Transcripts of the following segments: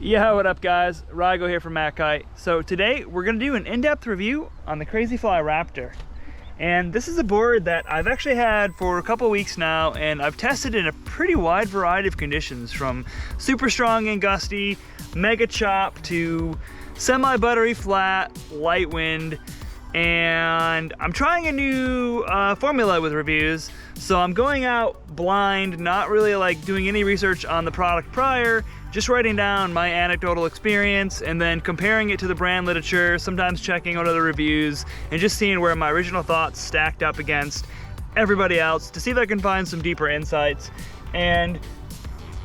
Yeah, what up guys? Rygo here from MACkite. So today we're going to do an in-depth review on the Crazy Fly Raptor. And this is a board that I've actually had for a couple weeks now, and I've tested in a pretty wide variety of conditions, from super strong and gusty, mega chop, to semi-buttery flat, light wind. And I'm trying a new formula with reviews, so I'm going out blind, not really like doing any research on the product prior, just writing down my anecdotal experience and then comparing it to the brand literature, sometimes checking out other reviews and just seeing where my original thoughts stacked up against everybody else to see if I can find some deeper insights. And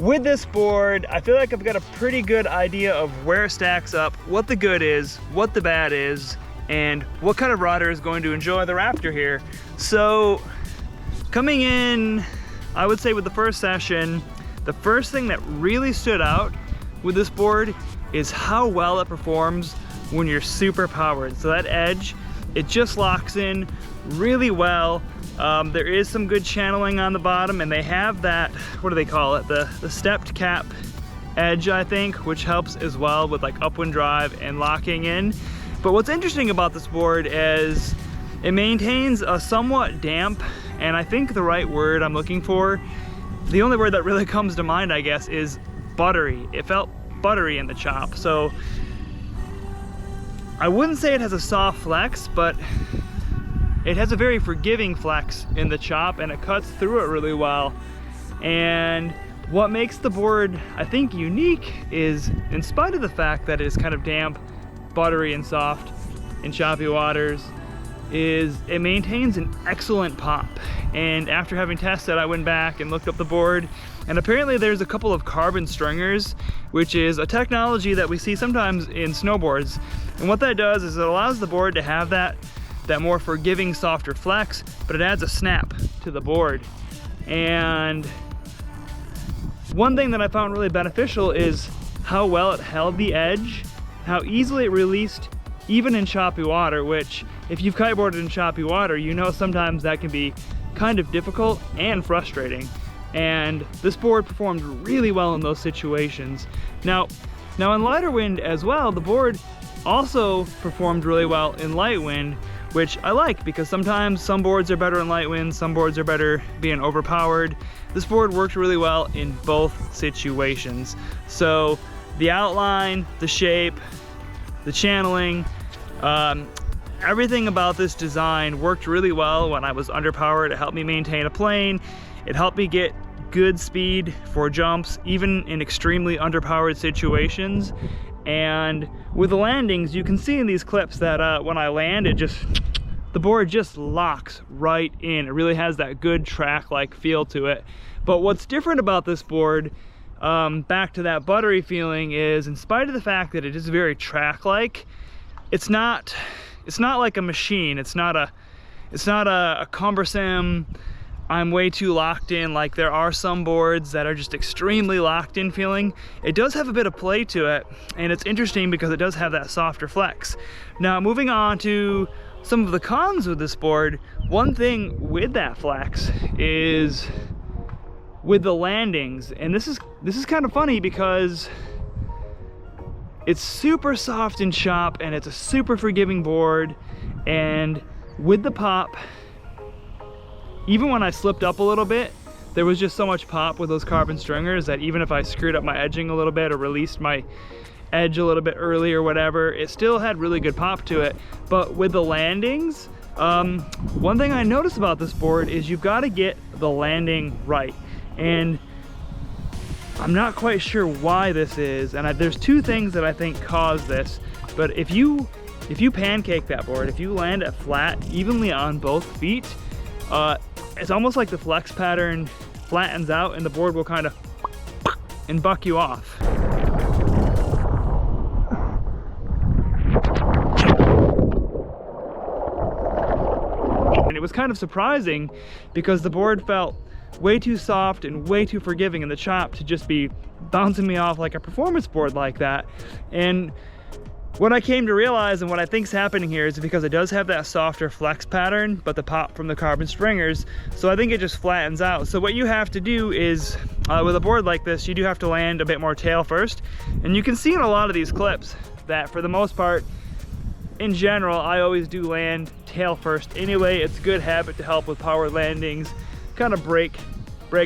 with this board, I feel like I've got a pretty good idea of where it stacks up, what the good is, what the bad is, and what kind of rodder is going to enjoy the Raptor here. So coming in, I would say with the first session, the first thing that really stood out with this board is how well it performs when you're super powered. So that edge, it just locks in really well. There is some good channeling on the bottom, and they have that, what do they call it? The stepped cap edge, I think, which helps as well with like upwind drive and locking in. But what's interesting about this board is it maintains a somewhat damp, and I think the right word I'm looking for, the only word that really comes to mind, I guess, is buttery. It felt buttery in the chop. So I wouldn't say it has a soft flex, but it has a very forgiving flex in the chop, and it cuts through it really well. And what makes the board, I think, unique is, in spite of the fact that it is kind of damp, buttery and soft in choppy waters, is it maintains an excellent pop. And after having tested, I went back and looked up the board, and apparently there's a couple of carbon stringers, which is a technology that we see sometimes in snowboards. And what that does is it allows the board to have that more forgiving, softer flex, but it adds a snap to the board. And one thing that I found really beneficial is how well it held the edge, how easily it released even in choppy water, which if you've kiteboarded in choppy water, you know sometimes that can be kind of difficult and frustrating. And this board performed really well in those situations. Now in lighter wind as well, the board also performed really well in light wind, which I like, because sometimes some boards are better in light wind, some boards are better being overpowered. This board worked really well in both situations. So the outline, the shape, the channeling, everything about this design worked really well when I was underpowered. It helped me maintain a plane. It helped me get good speed for jumps, even in extremely underpowered situations. And with the landings, you can see in these clips that when I land, the board just locks right in. It really has that good track-like feel to it. But what's different about this board, back to that buttery feeling, is in spite of the fact that it is very track-like, it's not like a machine. It's not a cumbersome, I'm way too locked in, like there are some boards that are just extremely locked in feeling. It does have a bit of play to it, and it's interesting because it does have that softer flex. Now moving on to some of the cons with this board, one thing with that flex is with the landings. And this is kind of funny because it's super soft in chop, and it's a super forgiving board. And with the pop, even when I slipped up a little bit, there was just so much pop with those carbon stringers that even if I screwed up my edging a little bit or released my edge a little bit early or whatever, it still had really good pop to it. But with the landings, one thing I noticed about this board is you've got to get the landing right. And I'm not quite sure why this is, and there's two things that I think cause this. But if you pancake that board, if you land it flat evenly on both feet, it's almost like the flex pattern flattens out and the board will kind of and buck you off. And it was kind of surprising because the board felt way too soft and way too forgiving in the chop to just be bouncing me off like a performance board like that. And What I came to realize and what I think's happening here is because it does have that softer flex pattern, but the pop from the carbon stringers, so I think it just flattens out. So what you have to do is, with a board like this, you do have to land a bit more tail first. And you can see in a lot of these clips that for the most part, in general, I always do land tail first anyway. It's a good habit to help with power landings, kind of break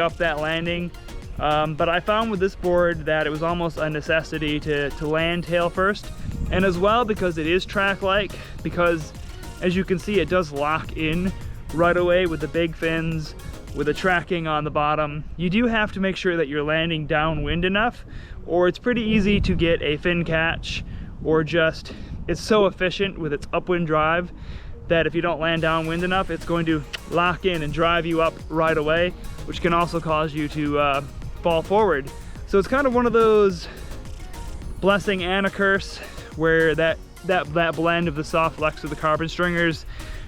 up that landing. But I found with this board that it was almost a necessity to land tail first. And as well, because it is track-like, because as you can see, it does lock in right away with the big fins, with the tracking on the bottom. You do have to make sure that you're landing downwind enough, or it's pretty easy to get a fin catch, or just, it's so efficient with its upwind drive that if you don't land downwind enough, it's going to lock in and drive you up right away, which can also cause you to fall forward. So it's kind of one of those blessing and a curse, where that blend of the soft flex with the carbon stringers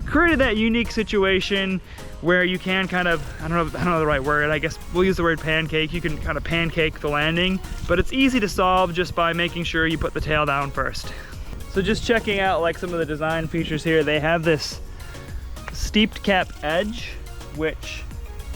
created that unique situation where you can kind of, I don't know the right word, I guess we'll use the word pancake. You can kind of pancake the landing, but it's easy to solve just by making sure you put the tail down first. So just checking out like some of the design features here, they have this steeped cap edge, which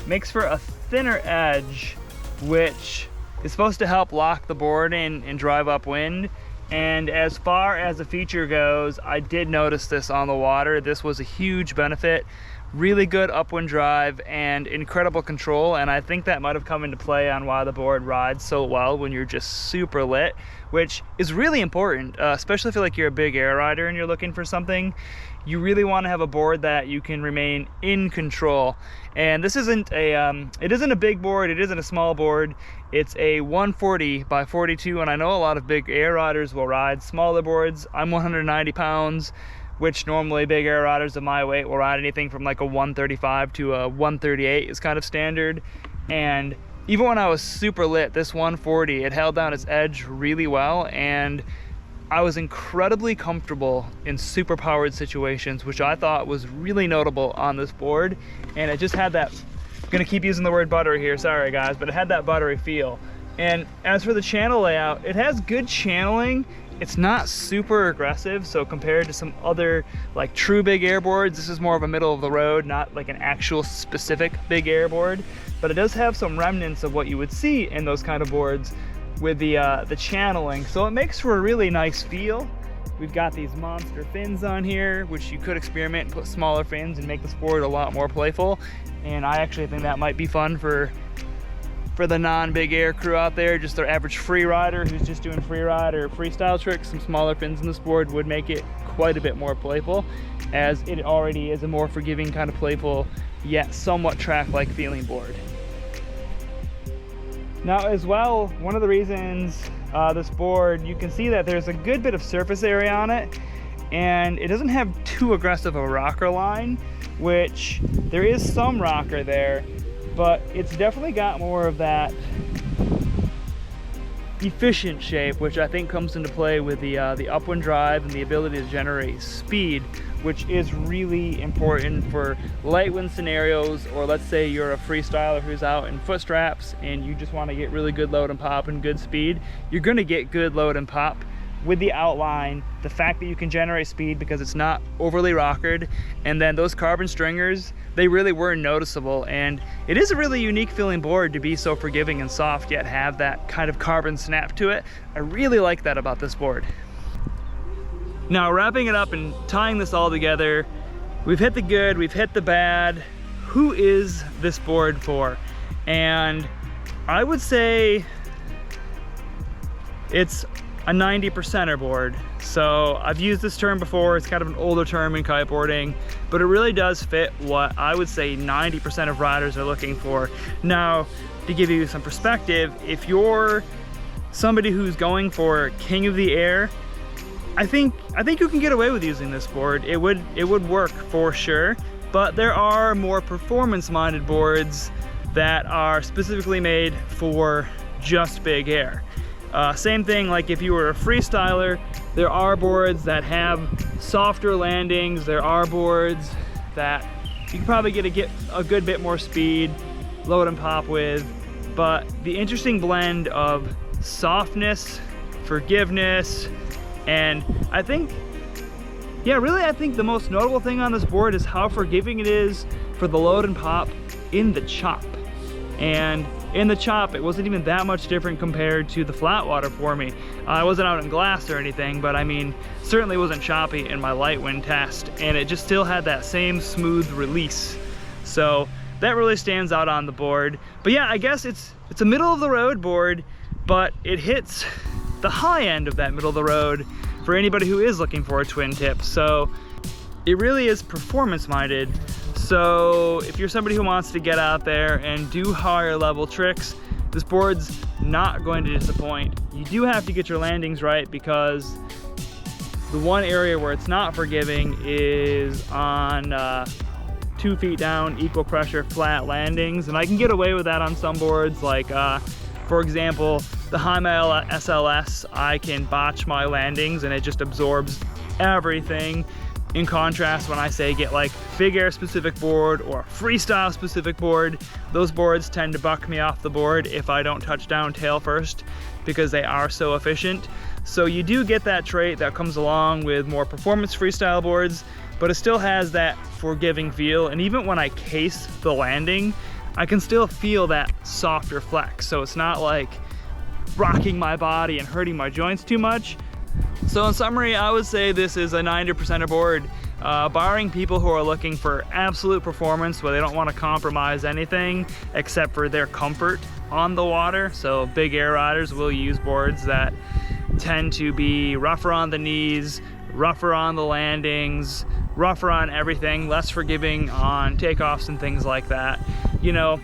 makes for a thinner edge, which is supposed to help lock the board in and drive upwind. And as far as the feature goes, I did notice this on the water. This was a huge benefit. Really good upwind drive and incredible control, and I think that might have come into play on why the board rides so well when you're just super lit, which is really important, especially if you're a big air rider and you're looking for something. You really want to have a board that you can remain in control. And this isn't a, it isn't a big board, it isn't a small board. It's a 140 by 42, and I know a lot of big air riders will ride smaller boards. I'm 190 pounds, which normally big air riders of my weight will ride anything from like a 135 to a 138 is kind of standard. And even when I was super lit, this 140, it held down its edge really well, and I was incredibly comfortable in super powered situations, which I thought was really notable on this board. And it just had that, I'm gonna keep using the word buttery here, sorry guys, but it had that buttery feel. And as for the channel layout, it has good channeling. It's not super aggressive, so compared to some other like true big air boards, this is more of a middle of the road, not like an actual specific big air board, but it does have some remnants of what you would see in those kind of boards with the channeling, so it makes for a really nice feel. We've got these monster fins on here, which you could experiment and put smaller fins and make the sport a lot more playful, and I actually think that might be fun for the non-big air crew out there, just their average free rider who's just doing free ride or freestyle tricks. Some smaller fins in this board would make it quite a bit more playful, as it already is a more forgiving kind of playful yet somewhat track-like feeling board. Now as well, one of the reasons this board, you can see that there's a good bit of surface area on it, and it doesn't have too aggressive a rocker line, which there is some rocker there, but it's definitely got more of that efficient shape, which I think comes into play with the upwind drive and the ability to generate speed, which is really important for light wind scenarios, or let's say you're a freestyler who's out in foot straps and you just want to get really good load and pop and good speed. You're going to get good load and pop with the outline, the fact that you can generate speed because it's not overly rockered, and then those carbon stringers, they really were noticeable. And it is a really unique feeling board to be so forgiving and soft yet have that kind of carbon snap to it. I really like that about this board. Now wrapping it up and tying this all together, we've hit the good, we've hit the bad. Who is this board for? And I would say it's a 90%er board. So I've used this term before, it's kind of an older term in kiteboarding, but it really does fit what I would say 90% of riders are looking for. Now, to give you some perspective, if you're somebody who's going for king of the air, I think you can get away with using this board. It would work for sure, but there are more performance-minded boards that are specifically made for just big air. Same thing, like if you were a freestyler, there are boards that have softer landings. There are boards that you can probably get a good bit more speed, load and pop with, but the interesting blend of softness, forgiveness, And I think, yeah, really I think the most notable thing on this board is how forgiving it is for the load and pop in the chop. And in the chop, it wasn't even that much different compared to the flat water for me. I wasn't out in glass or anything, but I mean, certainly wasn't choppy in my light wind test, and it just still had that same smooth release. So that really stands out on the board. But yeah, I guess it's a middle of the road board, but it hits the high end of that middle of the road for anybody who is looking for a twin tip. So it really is performance minded. So if you're somebody who wants to get out there and do higher level tricks, this board's not going to disappoint. You do have to get your landings right, because the one area where it's not forgiving is on 2 feet down, equal pressure, flat landings. And I can get away with that on some boards, like for example, the Mail SLS, I can botch my landings and it just absorbs everything. In contrast, when I say get like big air specific board or a freestyle specific board, those boards tend to buck me off the board if I don't touch down tail first, because they are so efficient. So you do get that trait that comes along with more performance freestyle boards, but it still has that forgiving feel. And even when I case the landing, I can still feel that softer flex. So it's not like rocking my body and hurting my joints too much. So in summary, I would say this is a 90%er board, barring people who are looking for absolute performance where they don't want to compromise anything except for their comfort on the water. So big air riders will use boards that tend to be rougher on the knees, rougher on the landings, rougher on everything, less forgiving on takeoffs and things like that. You know,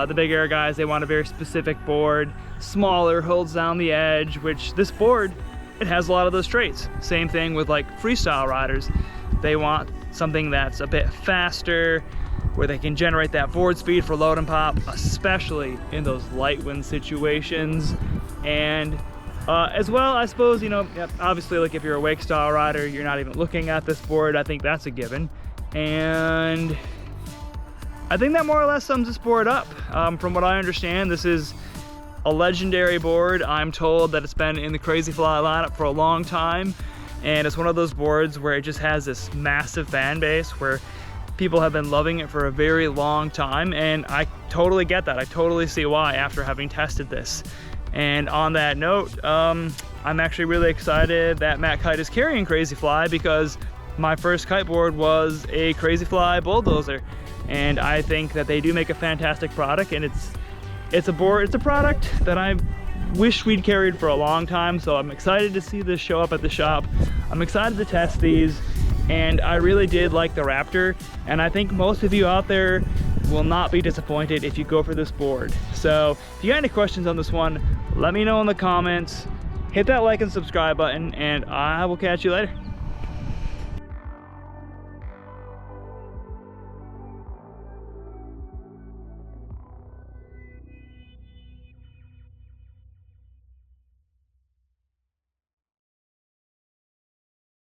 the big air guys, they want a very specific board, smaller, holds down the edge, which this board, it has a lot of those traits. Same thing with like freestyle riders. They want something that's a bit faster, where they can generate that board speed for load and pop, especially in those light wind situations. And as well, I suppose, you know, obviously like if you're a wake style rider, you're not even looking at this board. I think that's a given. And I think that more or less sums this board up. From what I understand, this is a legendary board. I'm told that it's been in the Crazy Fly lineup for a long time, and it's one of those boards where it just has this massive fan base where people have been loving it for a very long time, and I totally get that. I totally see why after having tested this. And on that note, I'm actually really excited that MACkite is carrying Crazy Fly, because my first kiteboard was a Crazy Fly bulldozer, and I think that they do make a fantastic product, and it's a product that I wish we'd carried for a long time. So I'm excited to see this show up at the shop. I'm excited to test these, and I really did like the Raptor, and I think most of you out there will not be disappointed if you go for this board. So if you got any questions on this one, let me know in the comments. Hit that like and subscribe button, and I will catch you later.